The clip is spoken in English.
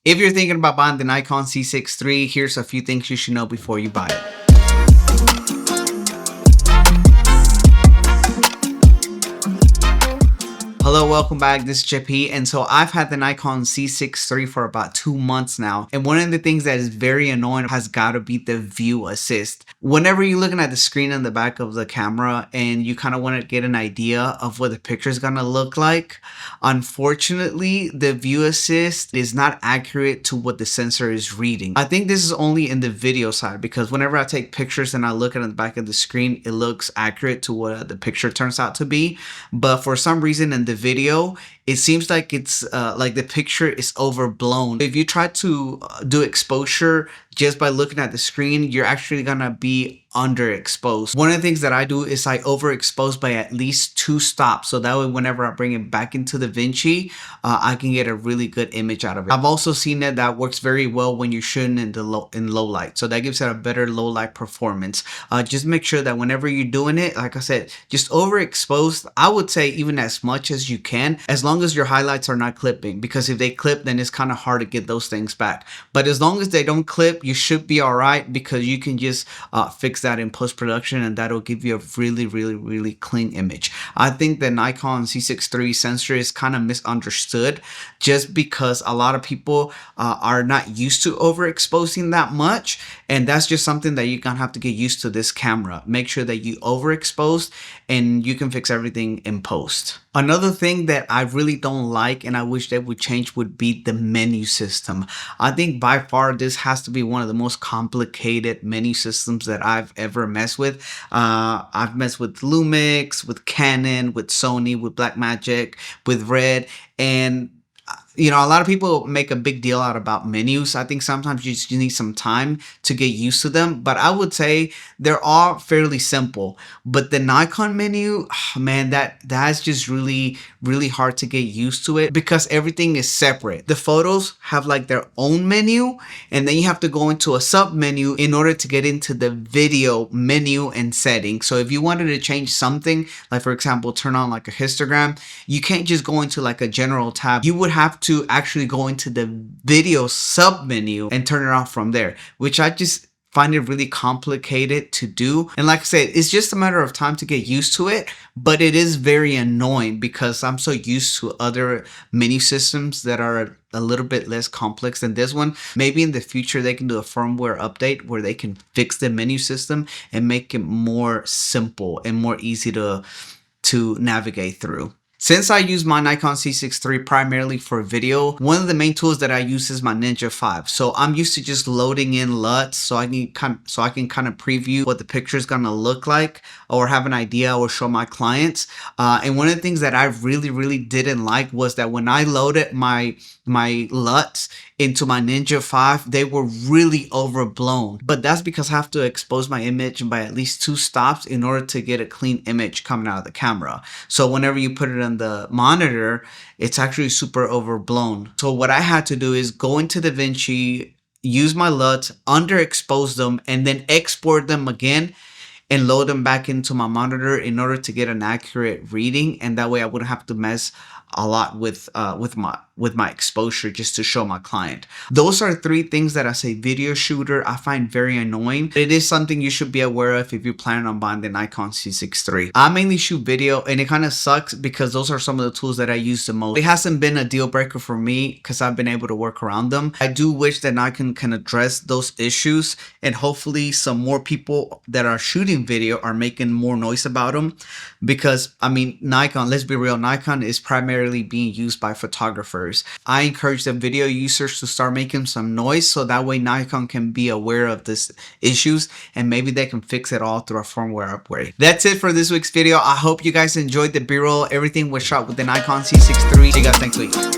If you're thinking about buying the Nikon Z6 III, here's a few things you should know before you buy it. Hello, welcome back. This is JP, and so I've had the Nikon Z6 III for about 2 months now, and one of the things that is very annoying has got to be the view assist. Whenever you're looking at the screen on the back of the camera and you kind of want to get an idea of what the picture is gonna look like, unfortunately the view assist is not accurate to what the sensor is reading. I think this is only in the video side, because whenever I take pictures and I look at the back of the screen, it looks accurate to what the picture turns out to be. But for some reason in the video, it seems like it's like the picture is overblown. If you try to do exposure just by looking at the screen, you're actually gonna be underexposed. One of the things that I do is I overexpose by at least 2 stops, so that way whenever I bring it back into the Vinci, I can get a really good image out of it. I've also seen that works very well when you're shooting in low light, so that gives it a better low light performance. Just make sure that whenever you're doing it, like I said, just overexpose. I would say even as much as you can, as long as your highlights are not clipping, because if they clip, then it's kind of hard to get those things back. But as long as they don't clip, you should be all right, because you can just fix that in post-production, and that'll give you a really clean image. I think the Nikon Z6 III sensor is kind of misunderstood, just because a lot of people are not used to overexposing that much, and that's just something that you're gonna have to get used to this camera. Make sure that you overexpose, and you can fix everything in post. Another thing that I really don't like, and I wish they would change, would be the menu system. I think by far this has to be one of the most complicated menu systems that I've ever messed with. I've messed with Lumix, with Canon, with Sony, with Blackmagic, with Red, and you know, a lot of people make a big deal out about menus. I think sometimes you just need some time to get used to them, but I would say they're all fairly simple. But the Nikon menu, man, that's just really hard to get used to it, because everything is separate. The photos have like their own menu, and then you have to go into a sub menu in order to get into the video menu and settings. So if you wanted to change something, like for example, turn on like a histogram, you can't just go into like a general tab. You would have to actually go into the video sub menu and turn it off from there, which I just find it really complicated to do. And like I said, it's just a matter of time to get used to it, but it is very annoying because I'm so used to other menu systems that are a little bit less complex than this one. Maybe in the future they can do a firmware update where they can fix the menu system and make it more simple and more easy to navigate through. Since I use my Nikon Z6 III primarily for video, one of the main tools that I use is my Ninja 5. So I'm used to just loading in LUTs so I can kind of preview what the picture is gonna look like, or have an idea, or show my clients. And one of the things that I really didn't like was that when I loaded my LUTs into my Ninja 5, they were really overblown. But that's because I have to expose my image by at least 2 stops in order to get a clean image coming out of the camera. So whenever you put it on the monitor, it's actually super overblown. So what I had to do is go into the Vinci, use my LUTs, underexpose them, and then export them again and load them back into my monitor in order to get an accurate reading. And that way I wouldn't have to mess a lot with my exposure just to show my client. Those are 3 things that as a video shooter I find very annoying. It is something you should be aware of if you're planning on buying the Nikon Z6 III. I mainly shoot video, and it kind of sucks because those are some of the tools that I use the most. It hasn't been a deal breaker for me because I've been able to work around them. I do wish that Nikon can address those issues, and hopefully some more people that are shooting video are making more noise about them, because I mean, Nikon, let's be real, Nikon is primarily being used by photographers. I encourage the video users to start making some noise, so that way Nikon can be aware of these issues, and maybe they can fix it all through a firmware upgrade. That's it for this week's video. I hope you guys enjoyed the B-roll. Everything was shot with the Nikon Z6 III. See you guys next week.